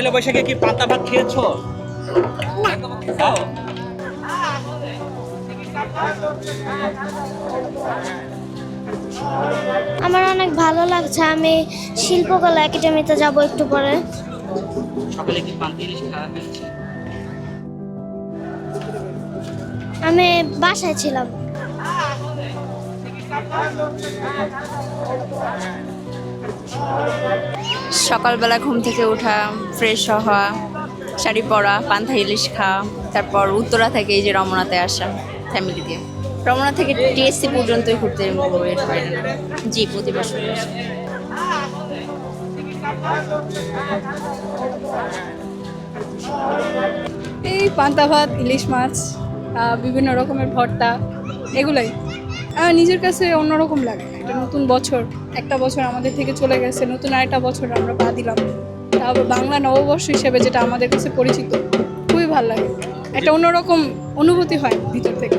পয়লা বৈশাখে কি পান্তা ভাত খেয়েছো? খাও? আমার অনেক ভালো লাগছে। আমি শিল্পকলা একাডেমিতে যাব একটু পরে। সকালে কি পান্তা ইলিশ খাওয়া হয়েছে? আমি বাসায় ছিলাম। সকালবেলা ঘুম থেকে ওঠা, ফ্রেশ হওয়া, শাড়ি পরা, পান্তা ইলিশ খাওয়া, তারপর উত্তরা থেকে এই যে রমনাতে আসা ফ্যামিলি দিয়ে। রমনা থেকে টিএসসি পর্যন্তই ঘুরতে বের হয় না। জি, প্রতি বছর আসি। এই পান্তা ভাত, ইলিশ মাছ, বিভিন্ন রকমের ভর্তা, এগুলাই নিজের কাছে অন্যরকম লাগে। এটা নতুন বছর, একটা বছর আমাদের থেকে চলে গেছে, নতুন আরেকটা বছর আমরা পা দিলাম। তারপর বাংলা নববর্ষ হিসেবে যেটা আমাদের কাছে পরিচিত, খুবই ভালো লাগে। একটা অন্যরকম অনুভূতি হয় ভিতর থেকে।